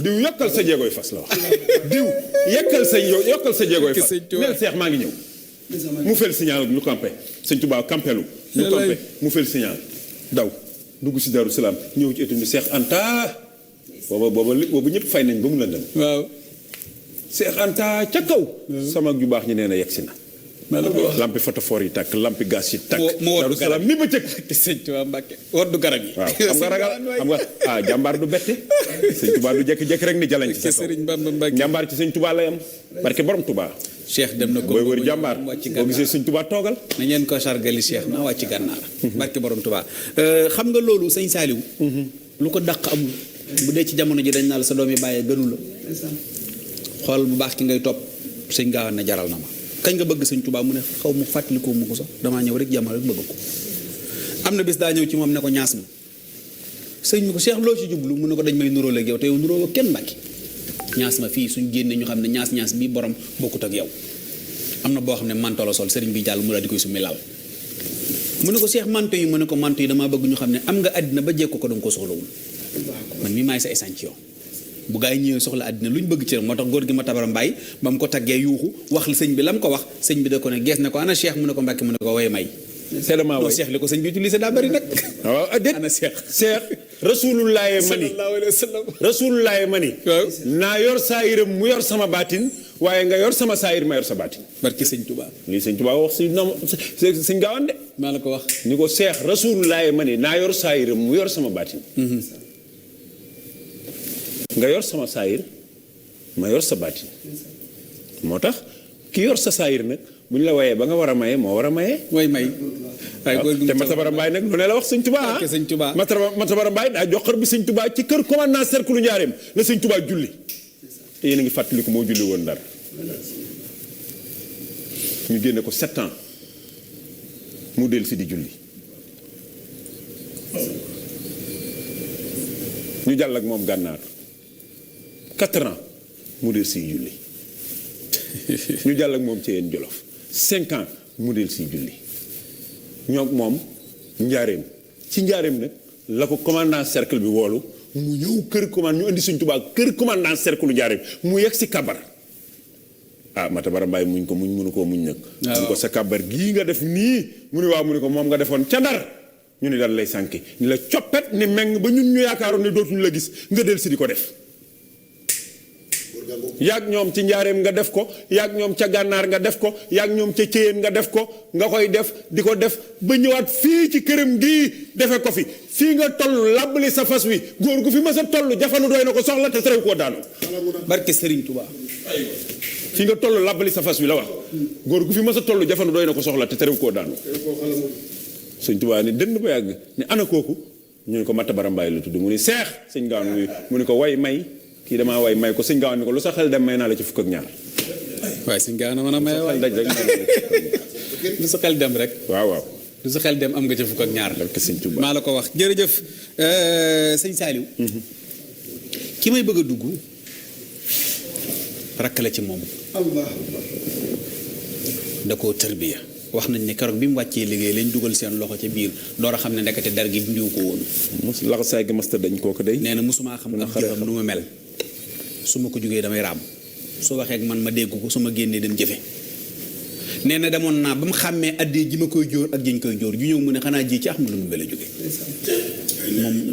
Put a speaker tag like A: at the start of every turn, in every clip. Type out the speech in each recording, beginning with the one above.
A: diw yokkal sa jéegooy fas la wax diw yokkal sa jéegooy fas neel seex maa ngi ñëw mu fel signal ñu campé sëñ Tuubaa campelu ñu campé mu fel signal daw dugg si Daaru Salaam ñëw ci étu ni Seex Anta booba ñëpp fay nañ ba mu la dem
B: waaw
A: Seex Anta ca kaw sama ju baax ñi nee na yegg si na lampi photophore yi tàkk lampi gas yi tàkk Daaru Salaam ni ba cëkk
B: sëñ Tuubaa Mbàkke woddu garab yi
A: waaw xam nga ragal xam nga jàmbaar du bette sëñ Tuubaa du jekki-jekki rek ni jalañ ci sa kaw
B: Sëriñ Bamba Mbàkke
A: jàmbaar ci sëñ Tuubaa lay am parce que borom Tuubaa
B: Cheikh dem na ko
A: booy wër jàmbaar boo gisee sëñ Tuubaa toogal
B: na ngeen ko sargali Cheikh na wàcc gànnaar barke borom Tuubaa xam nga loolu sëñ Saaliw lu ko dàq amul bu dee ci jamono ji dañ naa la sa doom yi bàyyee gënu la xool bu baax ki ngay topp sëñ Gaawaan na jaral na ma kañ nga bëgg sëñ Tuubaa mu ne xaw mu fàttalikoo mu ko sax damaa ñëw rek jamono rek bëgg ko am na bis daa ñëw ci moom ne ko ñaas ma sëñ mi ko Cheikh loo ci jublu mu ne ko dañ may nuróo ak yow te yow nuróo kenn Mbàkke ñaas ma fii suñ génne ñu xam ne ñaas bii borom bokkut ak yow am na boo xam ne manto la sol sëriñ bi jàll mu daal di koy summi laal mu ne ko Cheikh manto yi mu ne ko manto yi damaa bëgg ñu xam ne am nga àddina ba jekko ko danga ko soxlawul man mii maay sa échantillon bu gaa yi ñëwee soxla àddina lu ñu bëgg ci rek moo tax góor gi ma tabara mbaay ba mu ko taggee yuuxu wax li sëñ bi la mu ko wax sëñ bi da ko ne gees ne ko ana Cheikh mu ne ko Mbàkke mu ne ko way may
A: seedama way
B: Cheikh li ko sëñ bi utilisé daa bëri nag
A: waaw déet
B: ana Cheikh
A: rasulullaahi mani
B: sallallahu alayhi wa sallam
A: rasulullaahi mani
B: waaw
A: naa yor saayiram mu yor sama baatin waaye nga yor sama saayir ma yor sa baatin
B: barki sëñ Tuubaa
A: lii sëñ Tuubaa wax si sëñ Gaawaan de
B: maa la ko wax
A: ni ko Cheikh rasulullaahi mani naa yor saayiram mu yor sama baatin nga yor sama saayir ma yor sa baatin moo tax ki yor sa saayir nag bu ñu la wayee ba nga war a maye moo war a maye
B: way may waaye góor gi
A: te Matabara Mbaay nag lu ne la wax sëñ Tuubaa
B: sëñ Tuubaa
A: Matabara Mbaay daa jox xar bi sëñ Tuubaa ci kër commandant cercle Njaareem la sëñ Tuubaa julli te yéen a ngi fàttaliku moo julli woon Ndar ñu génne ko 7 ans mu del si di julli ñu jàll ak moom gànnaar 4 ans mu del si julli ñu jàll ak moom ci yéen Jolof 5 ans mu del si julli ñoo moom njaareem ci njaareem nag la ko commandant cercle bi woolu mu ñëw kër commande ñu indi Sëñ Tuubaa kër commandant cercle njaareem mu yegg si kabar Matabara Mbaay muñ ko muñ mënu koo muñ nag mu ko sa kabar gii nga def nii mu ne waaw mu ne ko moom nga defoon ca Ndar ñu ne dal lay sànki ni la coppet ni meng ba ñun ñu yaakaaroon ne dootuñu la gis nga del si di ko def yaag ñoom ci njaareem nga def ko yaag ñoom ca gànnaar nga def ko yaag ñoom ca céyeen nga def ko nga koy def di ko def ba ñëwaat fii ci këram gii defe ko fi fii nga toll làbbali sa fas wi góor gu fi mës a toll jafandu doy na ko soxla te terew koo daanu
B: barke Serigne Touba
A: fii nga toll làbbali sa fas wi la wax góor gu fi mës a toll jafandu doy na ko soxla te terew koo daanu Sëñ Tuubaa ni dënd ba yàgg ni ana kooku ñu ne ko Matabara Mbaay la tudd mu ni Seex sëñ Gaawaan mu ni ko way may kii damaa way may ko sëñ Gaawaan ni ko lu sa xel dem may naa la ci fukk ak ñaar
B: waaye sëñ Gaawaan mën a may waay
A: daj rek
B: lu sa xel dem rek
A: waaw
B: lu sa xel dem am nga ci fukk ak ñaar
A: sëñ Tuubaa
B: maa la ko wax jërëjëf sëñ Saaliw ki may bëgg a dugg rakk la ci moom da koo tërbiya wax nañ ne keroog bi mu wàccee liggéey lañ dugal seen loxo ca biir door a xam ne ndekete dar gi ndiw ko woon
A: laxasaay gi masta dañ kooku day
B: nee na mosumaa xam ak jëfam nu ma mel su ma ko jógee damay raam su waxee ak man ma dégg ko su ma génnee dem jëfe nee na demoon naa ba mu xàmmee addee ji ma koy jóor ak jiñ koy jóor ju ñëw mu ne xanaa ji ci ax ma lu mu bel a jóge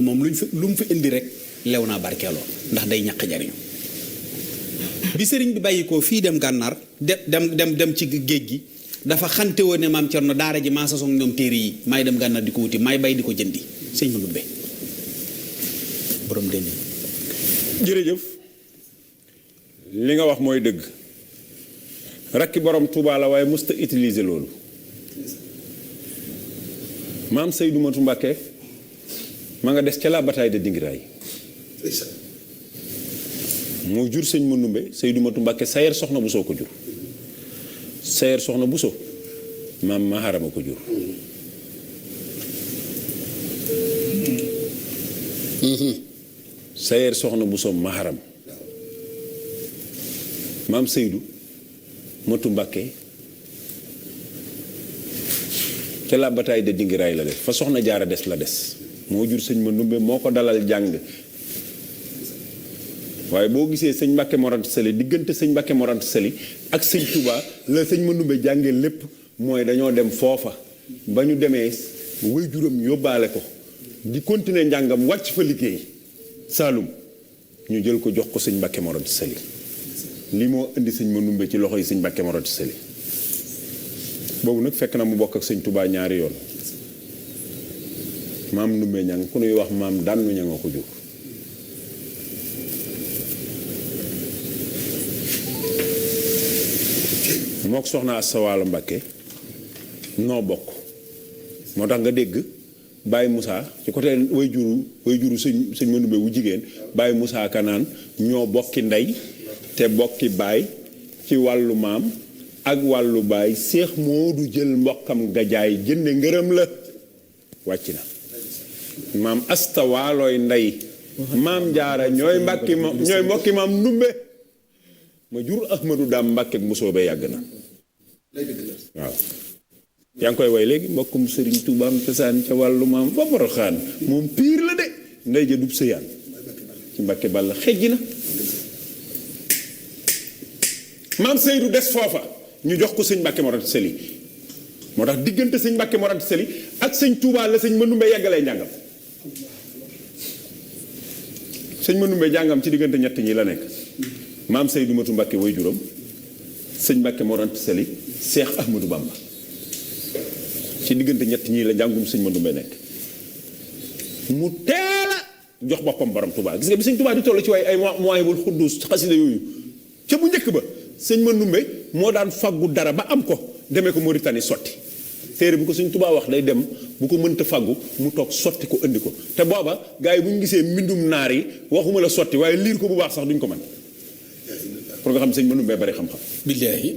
B: moom lu mu fi indi rek lew naa barkeeloo ndax day ñaq jariñu bi sëriñ bi bàyyi ko fii dem gànnaar dem ci géej gi dafa xante woon ne maam Cerno daara ji maa sasoog ñoom téere yi maay dem gànnaar di ko wuti maay bay di ko jëndi sëñ ma nubbe borom deni
A: jërëjëf li nga wax mooy dëgg rakki borom Tuubaa la waaye musta utiliser loolu maam Seydou Matu Mbàkke ma nga des ca la bataille de Dingiraay moo jur sëñ ma numbe Seydou Matu Mbàkke Sayer soxna bu soo ko jur Sayer soxna Buso maam Maharama ko jur Sayer soxna Buso Maharam maam Seydou Matu Mbàkke ca la bataille de Dingiraay la des fa soxna Jaara des la des moo jur sëñ ma numbe moo ko dalal jàng waaye boo gisee sëñ Mbàkke Mor Anta Sali diggante sëñ Mbàkke Mor Anta Sali ak sëñ Touba la sëñ Mandumbe jàngee lépp mooy dañoo dem foofa ba ñu demee waajuram yóbbaale ko di continuer njàngam wàcc fa liggéey Saalum ñu jël ko jox ko sëñ Mbàkke Mor Anta Sali lii moo indi sëñ Mandumbe ci loxo yi sëñ Mbàkke Mor Anta Sali boobu nag fekk na mu bokk ak sëñ Touba ñaari yoon maam Ndumbe ñang ku nuy wax maam Dànnu ñang a ko jur moo ko soxna Asta Waalo Mbàkke noo bokk moo tax nga dégg Baye Moussa ci côté way juru sëñ Mandumbe wu jigéen Baye Moussa Kanaan ñoo bokki ndey te bokki baay ci wàllu maam ak wàllu baay Seex Moodu jël mbokkam gajaay jënde ngërëm la wàcc na maam Asta Waalooy ndey maam Jaara ñooy mbokki maam Ndumbe ma jur Ahmadou Daam Mbàkke ak Musoobe yàgg na waaw yaa ngi koy way léegi mbokkum Sëriñ Tuubaam cosaan ca wàllu maam ba Poroxaan moom piir la de ndey ja dub sëyaan ci Mbàkke Balla xejji na maam Seydou des foofa ñu jox ko sëñ Mbàkke Mor Anta Sali moo tax diggante sëñ Mbàkke Mor Anta Sali ak sëñ Touba la sëñ Mandumbe yeggalee njàngam sëñ Mandumbe jàngam ci diggante ñett ñi la nekk maam Seydou Matu Mbàkke way juróom sëñ Mbàkke Mor Anta Sali Seex Ahmadou Bamba ci diggante ñett ñii la njàngum sëñ Mandumbe nekk mu teel a jox boppam borom Touba gis nga bi sëñ Touba di toll ci way ay Mawaahibul Quddus xasida yooyu ca bu njëkk ba sëñ Mandumbe moo daan faggu dara ba am ko demee ko Mauritanie sotti téere bu ko sëñ Touba wax day dem bu ko mënta faggu mu toog sotti ko indi ko te booba gars yi bu ñu gisee mbindum naar yi waxuma la sotti waaye liir ko bu baax sax duñ ko mën pour nga xam sëñ Mandumbe bari xam-xam.
B: billaahi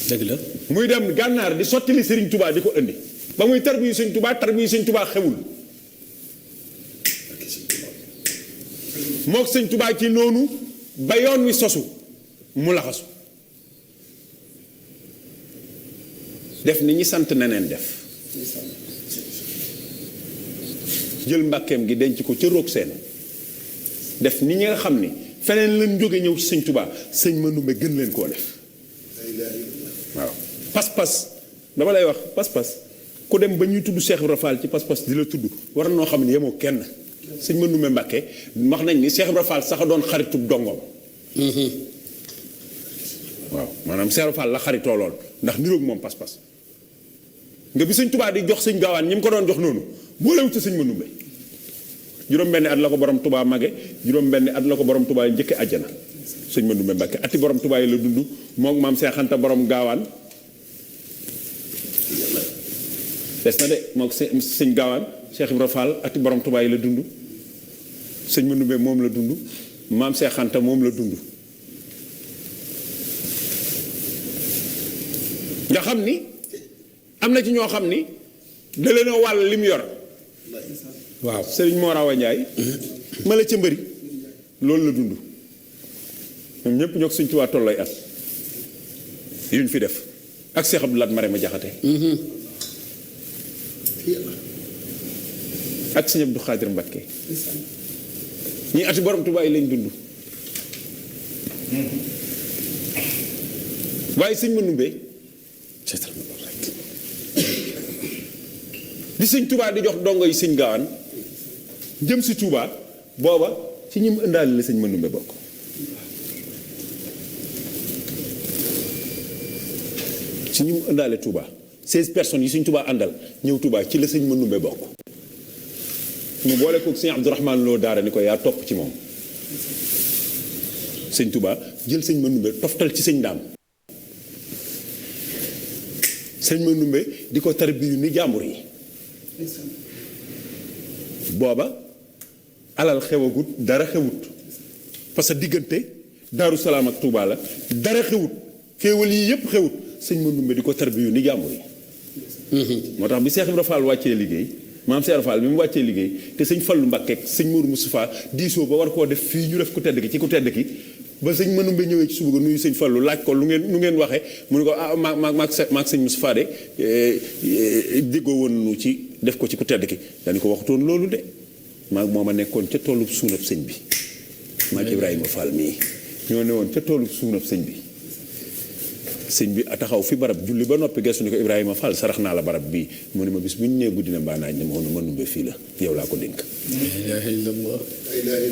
B: dëgg la.
A: muy dem gànnaar di sotti li Sëriñ Touba di ko indi ba muy tarbiyu sëñ Touba xewul mook sëñ Touba ci noonu ba yoon wi sosu mu laxasu def ni ñi sant neneen def jël mbàkkeem gi denc ko ca roog seen def ni ñi nga xam ni feneen lañ jóge ñëw ci sëñ Touba sëñ Mandumbe gën leen koo def waaw pas-pas dama lay wax pas-pas ku dem ba ñuy tudd Cheikh Ibra Fall ci pas-pas di la tudd war noo xam ne yemoo kenn sëñ Mandumbe Mbàkke wax nañ ni Cheikh Ibra Fall sax doon xaritub dongoom waaw maanaam Cheikh Ibra Fall la xaritoo lool ndax niroog moom pas-pas nga bi sëñ Touba di jox sëñ Gaawaan ñi mu ko doon jox noonu boolewut ci sëñ Mandumbe juróom-benni at la ko borom Touba mage juróom-benni at la ko borom Touba njëkke àjjana sëñ Mandumbe Mbàkke ati borom Touba yi la dund moom maam Seex Anta borom Gaawaan des na de moom sëñ Gaawaan Cheikh Ibra Fall ati borom Touba yi la dund sëñ Mandumbe moom la dund maam Seex Anta moom la dund nga xam ni am na ci ñoo xam ni da leen a wàll li mu yor waaw sëriñ Mor Awa Njaay ma la ca mbëri loolu la dund ñoom ñëpp ñoo ko sëñ Tuubaa tollooy at yuñ fi def ak Seex Abdu Laat Marema Jaxate ak sëñ Abdu Xaadir Mbakke ñi ati borom Tuubaa yi lañ dund waaye sëñ Mandumbe di sëñ Touba di jox dongo yi sëñ Gaawaan jëm si Touba booba ci ñi mu ëndaale la sëñ Mandumbe bokk ci ñi mu ëndaale Touba 16 personnes yi sëñ Touba àndal ñëw Touba ci la sëñ Mandumbe bokk mu boole ko sëñ Abdourahmane Lo Daara ni ko yaa topp ci moom sëñ Touba jël sëñ Mandumbe toftal ci sëñ Daam sëñ Mandumbe di ko tarbiyu ni jàmbur yi booba alal xewagut dara xewut parce que diggante Daaru Salaam ak Touba la dara xewut xéewal yi yépp xewut sëñ Mandumbe di ko tarbiyu ni jàmbur yi moo tax bi Cheikh Ibra Fall wàccee liggéey maam Cheikh Ibra Fall bi mu wàccee liggéey te sëñ Fallu Mbàkke ak sëñ Mourou Moustapha diisoo ba war koo def fii ñu def ku tedd ki ci ku tedd ki ba sëñ Mandumbe ñëwee ci suba ga nuyu sëñ Fallu laaj ko lu ngeen waxee mu ne ko ah maag sëñ Moustapha de déggoo woon nu ci def ko ci ku tedd ki dañu ko waxutoon loolu de maag moom a nekkoon ca tollub suunab sëñ bi maag Ibrahima Fall mii ñoo ne woon ca toolu suunab sëñ bi taxaw fi barab julli ba noppi gestu ni ko Ibrahima Fall sarax naa la barab bii mu ne ma bis bu ñu nee guddi na mbaa naaj ne ma woon ma numbe fii la yow laa ko dénk.
B: ilaha illallah.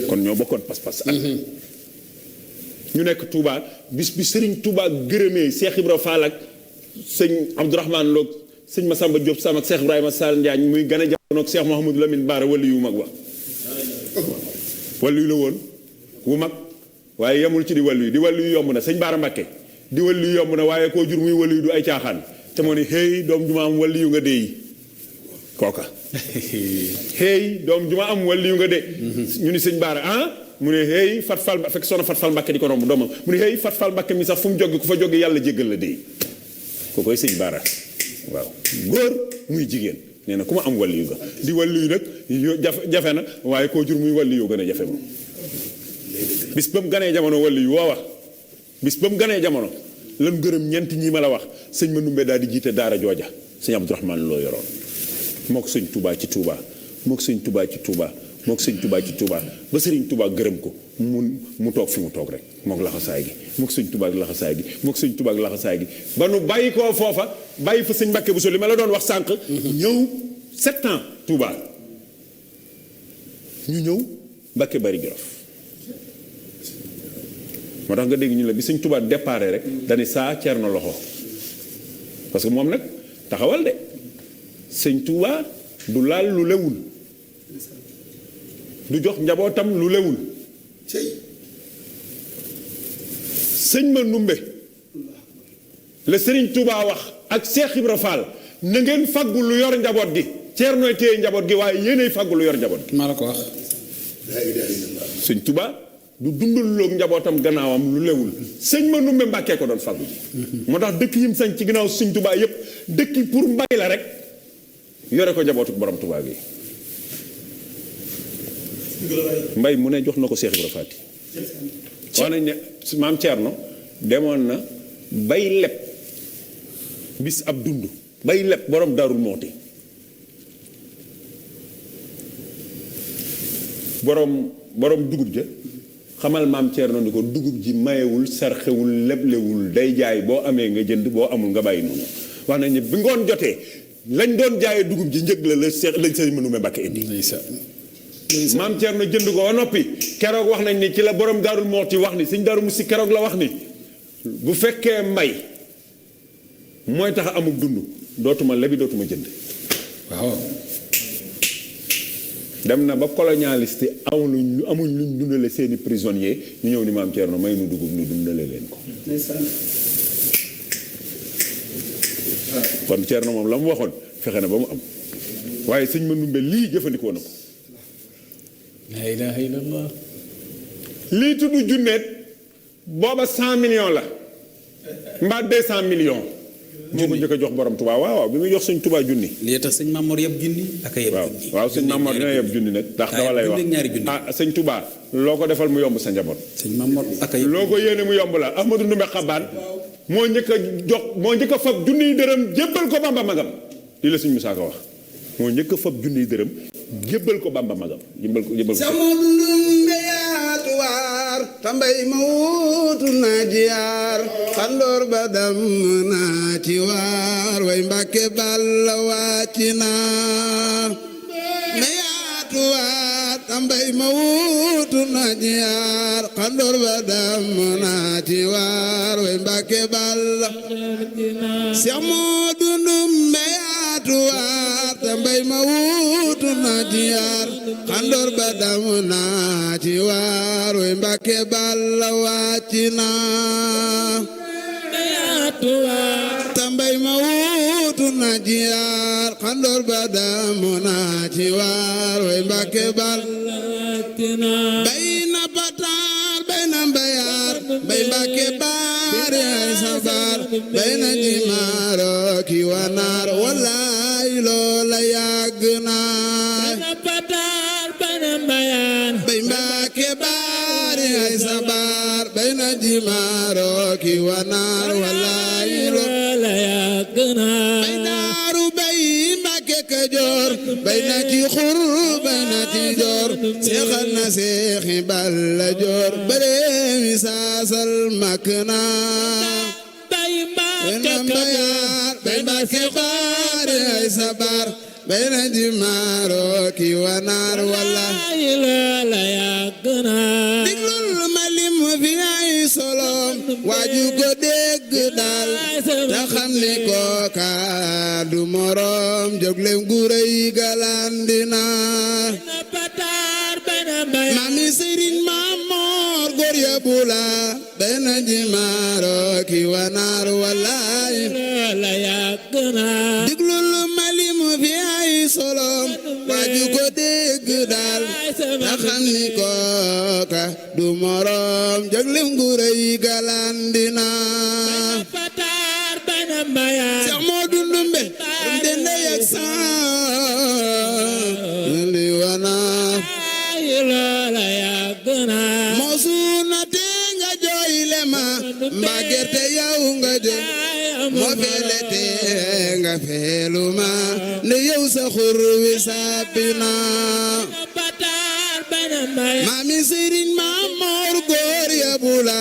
A: kon ñoo bokkoon pas-pas ak ñu nekk Touba bis bi Serigne Touba gërëmee Cheikh Ibra Fall ak sëñ Abdourahmane Lo sëñ Massamba Diop Sam ak Cheikh Ibrahima Sall Ndiagne muy gën a jamono ak Cheikh Mouhamadou Lamine Bara wali yu mag wa wali yu la woon wu mag waaye yemul ci di wali yu yomb na sëñ Bara Mbacké di wali yu yomb na waaye koo jur muy wali yu du ay caaxaan te moo ni xëy doom ju ma am wali yu nga dee kooka xëy doom ju ma am wali yu nga dee ñu ni sëñ Bara mu ne xëy Fat Fall fekk soxna Fat Fall Mbacké di ko romb doomam mu ne xëy Fat Fall Mbacké mi sax fu mu jóge ku fa jóge yàlla jéggal la dee kookoy sëñ Bara waaw góor muy jigéen nee na ku ma am wàllu yu nga di wàllu yu nag jafe na waaye koo jur muy wàllu yu gën a jafe moom bis ba mu ganee jamono wàllu yu woo wax bis ba mu ganee jamono lan gërëm ñeenti ñii ma la wax sëñ Manoumbe daal di jiite daara jooja sëñ Abdourahmane loo yoroon moo ko sëñ Touba ci Touba moo ko sëñ Touba ci Touba moo ko sëñ Touba ci Touba ba sëriñ Touba gërëm ko mu toog fi mu toog rek moo ko laxasaay gi moo ko sëñ Touba ak laxasaay gi moo ko sëñ Touba ak laxasaay gi ba nu bàyyi koo foofa bàyyi fa sëñ Mbacké Bousso li ma la doon wax sànq ñëw 7 ans Touba ñu ñëw Mbacké Bari Jolof moo tax nga dégg ñu la bi sëñ Touba déparé rek dani saa Ceerno loxo parce que moom nag taxawal de sëñ Touba du laal lu lewul du jox njabootam lu lewul sëñ Manoumbe la Sëriñ Touba wax ak Cheikh Ibra Fall na ngeen faggu lu yor njaboot gi Ceernooy téye njaboot gi waaye yéenay faggu lu yor njaboot gi
B: maa la ko wax.
A: sëñ Touba du dundal loog njabootam gannaawam lu lewul sëñ Manoumbe Mbacké ko doon faggu ji moo tax dëkk yim sañ ci gannaaw sëñ Touba yépp dëkk pour mbay la rek yore ko njabootu borom Touba gi mbay mu ne jox na ko Cheikh Ibra Faty wax nañ ne maam Thierno demoon na bay leb bis ab dund bay leb borom Daarul Mooti borom dugub ja xamal maam Thierno ni ko dugub ji mayewul sarxewul leblewul day jaay boo amee nga jënd boo amul nga bàyyi noonu wax nañ ne bi ngoon jotee lañ doon jaayee dugub ji njëg la lañ sëñ Manoumbe Mbacké indi maam Thierno jënd ko ba noppi keroog wax nañ ni ci la borom Daarul Mooti wax ni sëñ Daaru Musti keroog la wax ni bu fekkee mbay mooy tax a amul dund dootuma lebi dootuma jënd
B: waaw
A: dem na ba colonialiste amuñ luñ dundale seeni prisonnier ñu ñëw ni maam Thierno may nu dugub ñu dundale leen ko kon Thierno moom la mu waxoon fexe na ba mu am waaye sëñ Manoumbe lii jëfandikoo na ko
B: la ilaha illallah.
A: lii tudd junneet booba 100 millions la mbaa 200 millions moo ko njëkk a jox borom Touba waaw bi muy jox sëñ Touba junni
B: lii tax sëñ Mamor yëpp junni ak yëpp junni
A: waaw sëñ Mamor dina yëpp junni nag ndax dama lay wax sëñ Touba loo ko defal mu yomb sa njaboot
B: sëñ Mamor ak yëpp
A: loo ko yéene mu yomb la Ahmadou Ndoumbé Xabaan moo njëkk a fab junniy dërëm jébbal ko Bamba magam lii la sëñ Moussa Ka wax moo njëkk a fab junniy dërëm jébbal ko Bamba magam jébbal ko
C: sama Ndoumbé yaatu waar tambay ma wuutu na jiyaar xandoor ba dam naa ci waar way Mbacké Balla wàcc naa ma yaatu waar tambay ma wuutu na jiyaar xandoor ba dam naa ci waar way Mbacké Balla Seex Moodu Ndoumbé yaatu waar tambay ma wuutu na jiyaar xandoor ba dam naa ci waar way Mbacké Balla wàcc naa tambay ma wuutu na jiyaar xandoor ba dam naa ci waar way Mbacké Balla bay na pataar bay na mbayaar bay Mbacké baari ay sabar bay na jimaaro ki wanaar wallaay loola yàgg naa bay Mbacké baari ay sabar bay na jimaaro ki wanaar wallaay loola yàgg naa bay daaru bay Mbacké joor bay na ci xur bay na ci joor seexal na seexi Balla joor bare mi saasal mak na bay na mbayaar bay Mbàkke baari ay sabar bay na di maaro ki wanaar walla
D: la yàgg na
C: diglul ma lim fi ay solom waaju ko dégg daal ta xam ni kooka du morom jóglem gu rëy galandina mami Sëriñ Maamoor góor ya bula bay na di maaro ki wanaar wallaay
D: la yàgg na
C: diglul ma lim fi ay solom waaju ko dégg daal ta xam ni kooka du morom jóglem gu rëy galandina Seex Moodu Ndumbe dende yak san li wana
D: la yàgg na
C: mosuna te nga jooyle ma mbaa gerte yow nga jël moo fele te nga feelu ma ne yow sa xur wi sappina maami Sëriñ Maamoor góor ya bula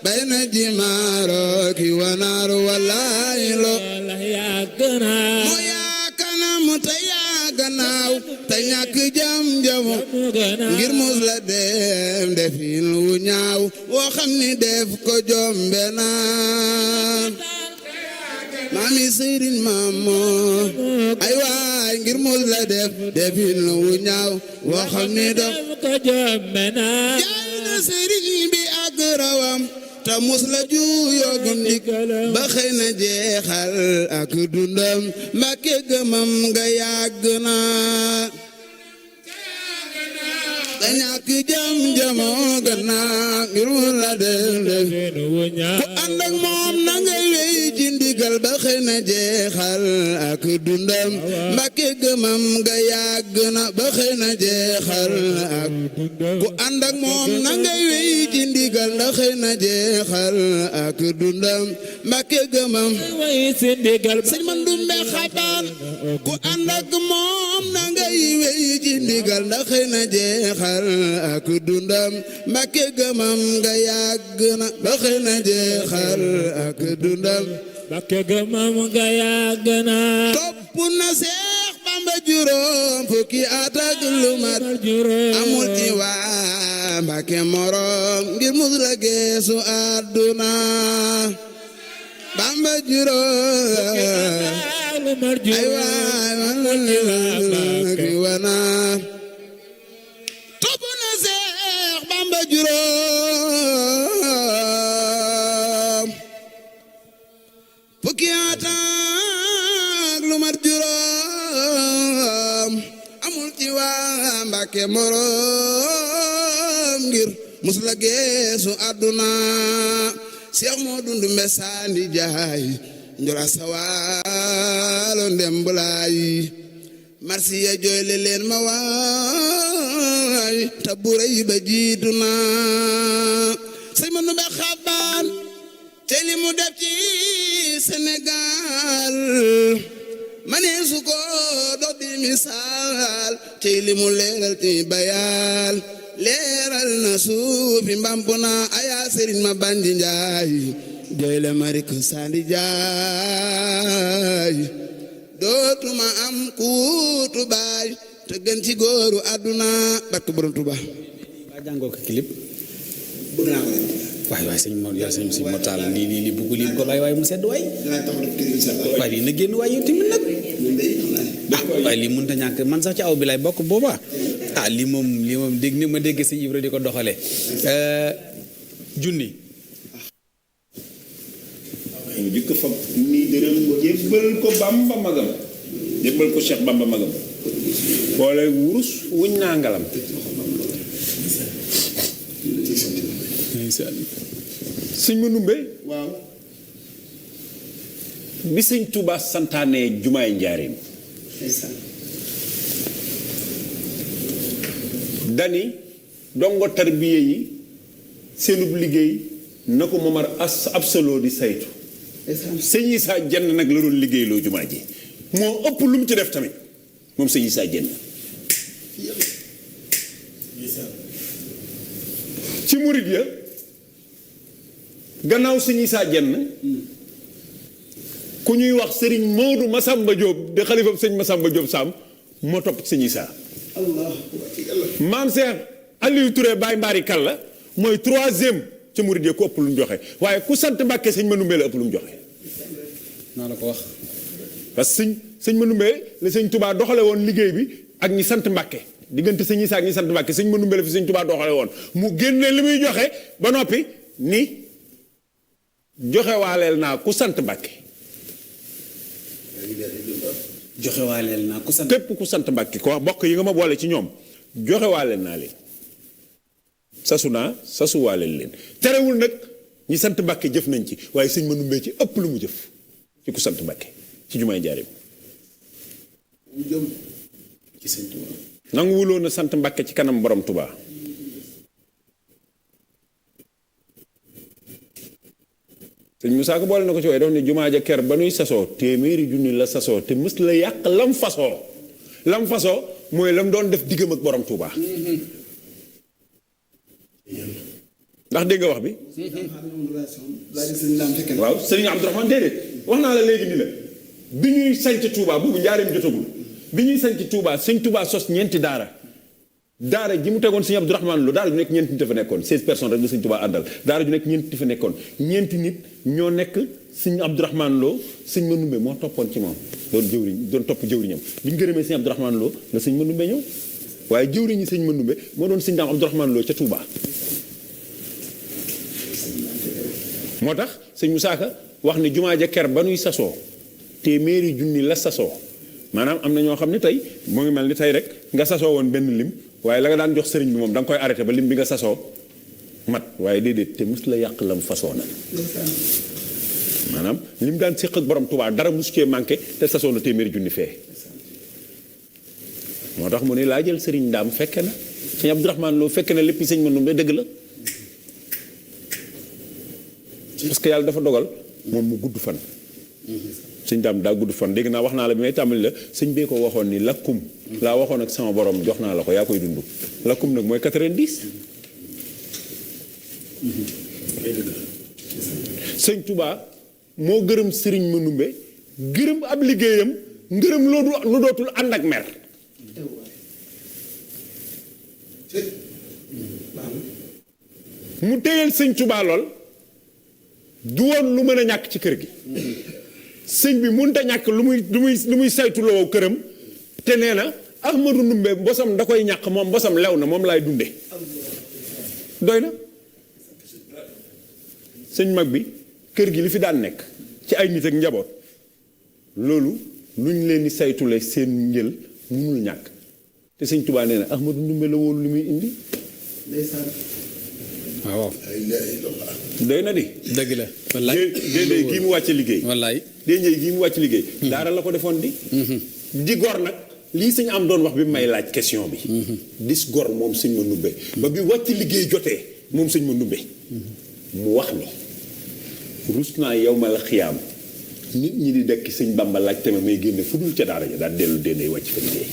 C: bay na ji maaro ki wanaar wallaay lo
D: la yàgg na
C: moo yaa kanam te yaa gannaaw te ñàkk jam-jamu ngir mus la dem defin wu ñaaw woo xam ni def ko jombe na maami Sëriñ Maamoor ay waay ngir mus la def defin wu ñaaw woo xam ni def
D: ko jombe na
C: jaay na sëriñ bi ak rawam ta mus la juuyoo gundik ba xëy na jeexal ak dundam Mbàkke gëmam nga yàgg na da ñàkk jam-jamoo gannaaw ngir mu la def ku ànd ak moom na ngay wéy ci ndigal ba xëy na jeexal ak dundam Mbàkke gëmam nga yàgg na ba xëy na jeexal ak ku ànd ak moom na ngay wéy ci ndigal ba xëy na jeexal ak dundam Mbàkke gëmam sëñ man Ndumbe xabaan ku ànd ak moom na ngay wéy ci ndigal ndax xëy na jeexal ak dundam Mbàkke gëmam nga yàgg na ba xëy na jeexal ak dundam
D: Mbàkke gëmam nga yàgg na
C: topp na Seex Bamba juróom fukki at ak lu mat amul ci waa Mbàkke morom ngir mus la geesu àdduna Bamba juróom ay waay ki wanaar topp na Seex Bamba juróom fukki at ak lu mat juróom amul ci waa Mbàkke morom ngir mus la geesu àdduna Seex Moodu Ndumbe Sandi Jaay njura sawaalo ndemblaay marsiya jooyle leen ma waay taburay ba jiitu na sëñ ma Ndumbe xabaan te li mu def ci Sénégal manee su ko dox di misaal te li mu leeral ci bayaal leeral na suufi mbamp na ayaa sëriñ ma Bandi Njaay jooyle marik Sandi Jaay dootuma am kuutu baay te gën ci góoru àdduna barke borom Tuuba
B: ba jàngoo ko clip waay sëñ Mor yaa sëñ Mor Tall lii bugg lii bu ko bàyyi waaye mu sedd waay waaye lii na génn waay yow tamit nag waaye lii mënut a ñàkk man sax ci aw bi lay bokk booba lii moom dégg ni ma dégg sëñ Ibra di ko doxale junni
A: mu jëkk fa nii dërëm jébbal ko Bamba magam jébbal ko Cheikh Bamba magam boole wurus wuñ naa ngalam sëñ ma Ndumbe
C: waaw
A: bi sëñ Tuubaa santaane jumaay njaareem dani dongo tarbiye yi seenub liggéey na ko Momar Absolo di saytu sëñ Isaa Jenn nag la doon liggéeyloo jumaa ji moo ëpp lu mu ci def tamit moom sëñ Issa Diène ci murid ya gannaaw sëñ Issa Diène ku ñuy wax sëriñ Modou Massamba Diop de xalifam sëñ Massamba Diop Sam moo topp sëñ Issa maam Cheikh Aliou Touré Baye Mbari Kalla mooy 3e ca murid ya ku ëpp lu mu joxe waaye ku sant Mbàkke sëñ Manoumbe la ëpp lu mu joxe
B: naa la ko wax.
A: parce que sëñ Manoumbe la sëñ Touba doxale woon liggéey bi ak ñi sant Mbàkke diggante sëñ Issa ak ñi sant Mbàkke sëñ Manoumbe la fi sëñ Touba doxale woon mu génne li muy joxe ba noppi ni joxe waaleel naa ku sant Mbàkke
B: joxe waaleel naa ku sant.
A: képp ku sant Mbàkke ko wax bokk yi nga ma boole ci ñoom joxe waaleel naa leen sasu naa sasu waaleel leen terewul nag ñi sant Mbàkke jëf nañ ci waaye sëñ Manoumbe ci ëpp lu mu jëf ci ku sant Mbàkke ci jumaay Njaaréem
B: ci sëñ Touba.
A: nanguwuloon na sant Mbàkke ci kanam borom Touba sëñ Moussa Ka boole na ko ci waaye daf ne jumaa ja ker ba nuy sasoo téeméeri junni la sasoo te mës la yàq lam fasoo mooy lam doon def diggam ak borom Touba ndax dégg nga wax bi waaw sëriñ Abdourahmane déedéet wax naa la léegi ni la bi ñuy sanc Touba boobu Njaaréem jotagul bi ñuy sanc Touba sëñ Touba sos ñeenti daara ji mu tegoon sëñ Abdourahmane Lo daara ju nekk ñeenti nit dafa nekkoon 16 personnes rek la sëñ Touba àndal daara ju nekk ñeenti dafa nekkoon ñeenti nit ñoo nekk sëñ Abdourahmane Lo sëñ Manoumbe moo toppoon ci moom doon topp jëwriñam bi ñu gërëmee sëñ Abdourahmane Lo la sëñ Manoumbe ñëw waaye jëwriñ ñi sëñ Manoumbe moo doon sëñ daam Abdourahmane Lo ca Touba moo tax sëñ Moussa Ka wax ne jumaa ja ker ba nuy sasoo téeméeri junni la sasoo maanaam am na ñoo xam ne tey moo ngi mel ni tey rek nga sasoo woon benn lim waaye la nga daan jox sëriñ bi moom da nga koy arrêté ba lim bi nga sasoo mat waaye déedéet te mus la yàq lam fasoo na maanaam lim daan séq ak borom Tuubaa dara mus cee manqué te sasoo na téeméeri junni fee moo tax mu ne laa jël sëriñ Ndaam fekke na sëñ Abdourahmane Lo fekke na lépp sëñ Manoumbe dëgg la parce que yàlla dafa dogal moom mu gudd fan sëñ Daam daa gudd fan dégg naa wax naa la bi may tàmbali la sëñ bee ko waxoon ni lakkum laa waxoon ak sama borom jox naa la ko yaa koy dund lakkum nag mooy 90 sëñ Touba moo gërëm sëriñ Manoumbe gërëm ab liggéeyam ngërëm lu dootul ànd ak mer mu téyel sëñ Touba lool du woon lu mën a ñàkk ci kër gi sëñ bi mënut a ñàkk lu muy saytuloo këram te nee na Ahmadou Ndumbe mbosam da koy ñàkk moom mbosam lew na moom laay dunde doy na sëñ mag bi kër gi li fi daan nekk ci ay nit ak njaboot loolu lu ñu leen di saytule seen njël mënul ñàkk te sëñ Tuubaa nee na Ahmadou Ndumbe la woon lu muy indi
B: waaw
A: doy na di
B: dëgg la wallaay
A: déedéet gii mu wàcce liggéey
B: wallaay
A: déedéet gii mu wàcce liggéey daara la ko defoon di gor nag lii sëñ am doon wax bi may laaj question bi dis gor moom sëñ Manoumbe ba bi wàcc liggéey jotee moom sëñ Manoumbe mu wax ni rus naa yow ma la xiyaam nit ñi di dekk sëñ Bamba laaj tamit may génne fu dul ca daara ja daal dellu déndey wàcc fa liggéey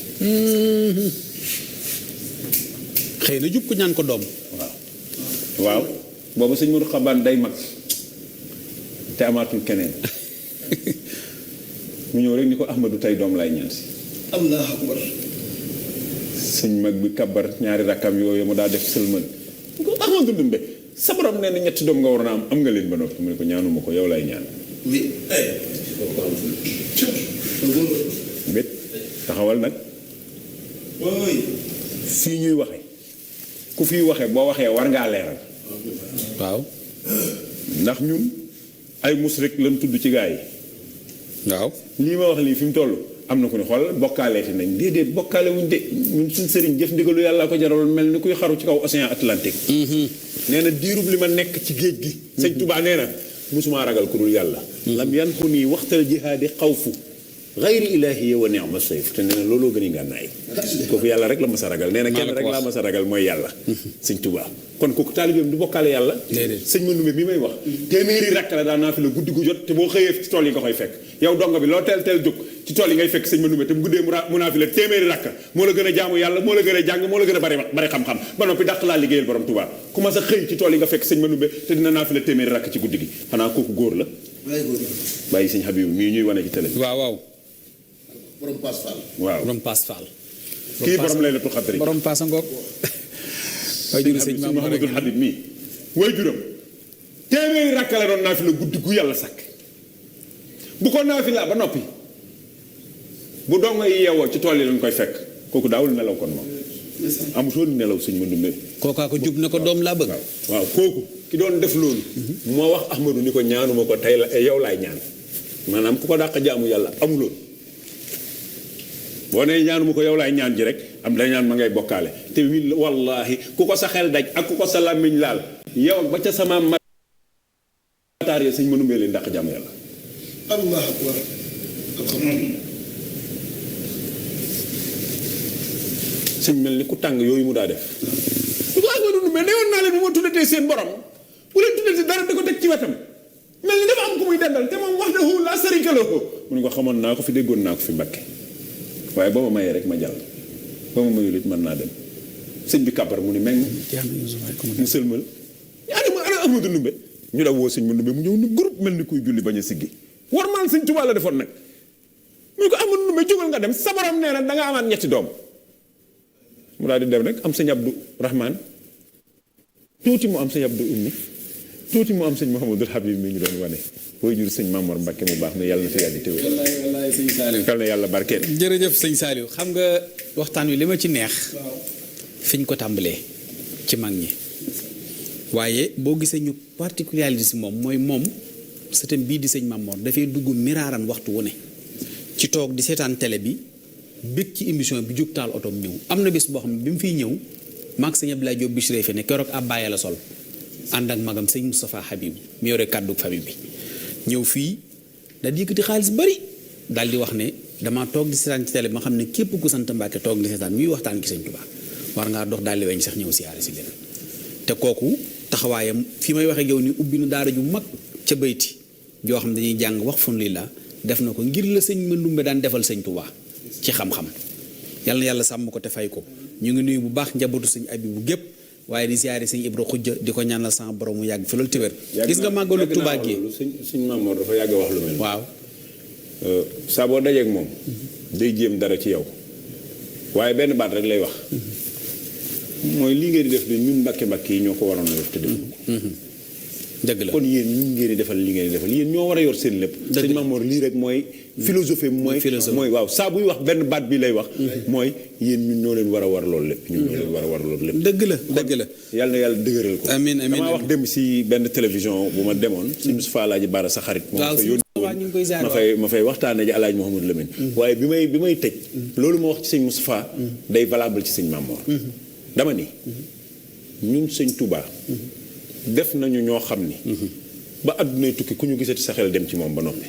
B: xëy na jub ko ñaan ko doom
A: waaw boobu sëñ Modou Xabaan day mag te amaatul keneen mu ñëw rek ni ko Ahmadou tey doom lay ñaan si
C: allahu akbar
A: sëñ mag bi kabar ñaari rakkam yooyu mu daa def sëlmal mu ko Ahmadou Ndumbe sa borom nee na ñetti doom nga war na am nga leen ba noppi mu ne ko ñaanuma ko yow lay ñaan bét taxawal nag fii ñuy waxe ku fiy waxe boo waxee war ngaa leeral
B: waaw
A: ndax ñun ay musrik lañ tudd ci gaa yi
B: waaw
A: lii ma wax lii fi mu toll am na ku ne xool bokkaaleeti nañ déedéet bokkaale wuñ de ñun suñ sëriñ jëf ndigalu yàlla ko jaraloon mel ni kuy xaru ci kaw océan Atlantique nee na diirub li ma nekk ci géej gi sëñ Touba nee na musumaa ragal ku dul yàlla lam yan xu nii waxtal jihaadi xawfu xayri ilaahi wa ni'ma sayf te nee na looloo gën a ngànnaay kooku yàlla rek la mas a ragal nee na kenn rek laa mas a ragal mooy yàlla sëñ Touba kon kooku taalibeem du bokkaale yàlla sëñ Manoumbe bi may wax téeméeri rakk la daan naa fi la guddi gu jot te boo xëyee ci tool yi nga koy fekk yow donga bi loo teel jóg ci tool yi ngay fekk sëñ Mandoumbe te bu guddee mu naafila téeméeri rakka moo la gën a jaamu yàlla moo la gën a jàng moo la gën a bari xam-xam ba noppi dàq laa liggéeyal borom Tuubaa ku ma sa xëy ci tool yi nga fekk sëñ Mandoumbe te dina naafila téeméeri rakk ci guddi gi xanaa kooku góor la bàyyi sëñ Habib mii ñuy wane ci télé
B: waaw
C: borom Paas Fall.
A: waaw
B: borom Paas Fall
A: kii borom Laylatul Qadri
B: borom Paas a ngoog way juru sëñ
A: Mahamadul Habib mii way juram téeméeri rakka la doon naafila guddi gu yàlla sàkk bu ko naafila ba noppi bu dongo yi yeewoo ci tool yi lañ koy fekk kooku daawul nelaw kon moom amutoon nelaw sëñ Mandoumbe
B: kookaa ko jub na ko doom laa bëgg
A: waaw kooku ki doon def loolu moo wax Ahmadou ni ko ñaanuma ko tey la yow laay ñaan maanaam ku ko dàq jaamu yàlla amuloon boo nee ñaanuma ko yow laay ñaan ji rek am da ñaan ma ngay bokkaale te wallaahi ku ko sa xel daj ak ku ko sa làmmiñ laal yow ba ca sama mataar ya sëñ Mandoumbe leen dàq jaamu yàlla
C: allah akbar
A: sëñ mel ni ku tàng yooyu mu daa def lu ko Ahmadou Ndumbe ne woon naa leen bu ma tuddatee seen borom bu leen tuddatee dara di ko teg ci wetam mel ni dafa am ku muy dendal te moom wahdahu laa sharika lahu mu ne ko xamoon naa ko fi déggoon naa ko fi Mbàkke waaye ba ma mayee rek ma jàll ba ma mayul it mën naa dem sëñ bi kàbbar mu ni meng mu sëlmal ana Ahmadou Ndumbe ñu la woo sëñ Mandoumbe mu ñëw ni groupe mel ni kuy julli bañ a siggi war maan sëñ Tuubaa la defoon nag mu ne ko Ahmadou Ndumbe jógal nga dem sa borom nee na da nga amaat ñetti doom mu daal di dem rek am sëñ Abdou Rahman tuuti mu am sëñ Abdou Ummi tuuti mu am sëñ Mouhamadul Habib mi ñu doon wane booy jur sëñ Mamor Mbacke mu baax na yàlla na fi yàgg téwé
B: wallaay sëñ Saliou
A: yàlla na yàlla barkeel
B: jërëjëf sëñ Saliou xam nga waxtaan wi li ma ci neex fiñ ko tàmbalee ci mag ñi waaye boo gisee ñu particularité si moom mooy moom sëtam bii di sëñ Mamor dafay dugg miraaran waxtu wu ne ci toog di seetaan télé bi bëgg ci émission bi jug taal otoom ñëw am na bés boo xam ne bi mu fiy ñëw maag sëñ Abdoulaye Diop Bichri fi ne keroog abbaaya la sol ànd ak magam sëñ Moustapha Habib mi yore kàddu famille bi ñëw fii daal di yëkkati xaalis bari daal di wax ne dama toog di seetaan ci télé bi ma xam ne képp ku sant Mbàkke toog di seetaan ñuy waxtaan ki sëñ Tuubaa war ngaa dox daal di weñ sax ñëw siyaare si leen te kooku taxawaayam fi may waxee yow ni ubbi na daara ju mag ca bayti joo xam dañuy jàng wax fun lii la def na ko ngir la sëñ Mandoumbe daan defal sëñ Tuubaa ci xam-xam yàlla na yàlla sàmm ko te fay ko ñu ngi nuyu bu baax njabootu sëñ Abibu gépp waaye di siyaare sëñ Ibra Xujja di ko ñaanal sama borom mu yàgg fi loolu téwér gis nga màggalu Tuubaa gi
A: sëñ Mamoor dafa yàgg wax lu mel
B: waaw
A: saa boo dajeek moom day jéem dara ci yow waaye benn baat rek lay wax mooy lii ngeen di def de ñun mbàkke yi ñoo ko waroon a def te def
B: dëgg la
A: kon yéen ñun ngeen di defal li ngeen di defal yéen ñoo war a yor seen lépp sëñ Mamoor lii rek mooy philosophie mooy waaw saa buy wax benn baat bi lay wax mooy yéen ñun ñoo leen war a war loolu lépp ñun ñoo leen war a war loolu lépp
B: dëgg la
A: yàlla na yàlla dëgëral ko
B: amiin amiin
A: damaa wax dem si benn télévision bu ma demoon sëñ Moustapha Alaaji Baara sa xarit moom fa yónni ma fay waxtaane ji Alaaji Mouhamadou Lamine waaye bi may tëj loolu ma wax ci sëñ Moustapha day valable ci sëñ Mamoor dama ni ñun sëñ Touba def nañu ñoo xam ni ba àddunay tukki ku ñu gisati sa xel dem ci moom ba noppi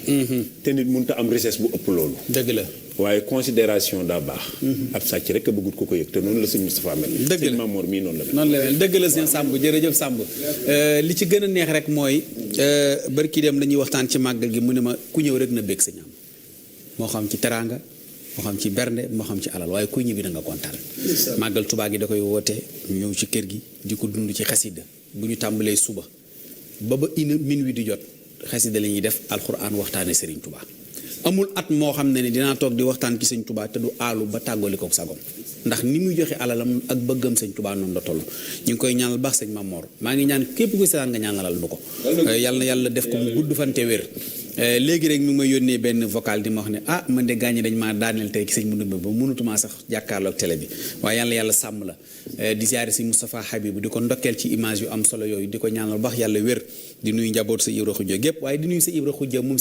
A: te nit mënut a am richesse bu ëpp loolu
B: dëgg la
A: waaye considération daa baax ab sàcc rek a bëggut ko yëg te noonu la sëñ Moustapha mel sëñ Mamoor mii noonu la
B: mel dëgg la sëñ Samb jërëjëf Samb li ci gën a neex rek mooy barki dem dañuy waxtaan ci màggal gi mu ne ma ku ñëw rek na bég sëñ am moo xam ci teraanga moo xam ci bernde moo xam ci alal waaye kuy ñibbi da nga kontaan màggal Tuubaa gi da koy woote ñëw ci kër gi di ko dund ci xasida bu ñu tàmbalee suba ba minuit di jot xasida la ñuy def alxuraan waxtaane Serigne Touba amul at moo xam ne dinaa toog di waxtaan ci sëñ Touba te du aalu ba tàggooli kook sagom ndax ni muy joxe alalam ak bëggam sëñ Touba noonu la toll ñu ngi koy ñaanal baax sëñ Mamor maa ngi ñaan képp ku seetaan nga ñaanalal bu ko yàlla na yàlla def ko mu gudd fan te wér léegi rek mi ngi may yónnee benn vocal di ma wax ne man de gaañi dañ maa daaneel tey ci sëñ Mandoumbe ba mënatumaa sax jàkkaarloog télé bi waaye yàlla sàmm la di siyaare si Moustapha Habib di ko ndokkeel ci image yu am solo yooyu di ko ñaanal baax yàlla wér di nuyu njaboot sa Ibra Xujja gépp waaye di nuyu sa Ibra Xujja moom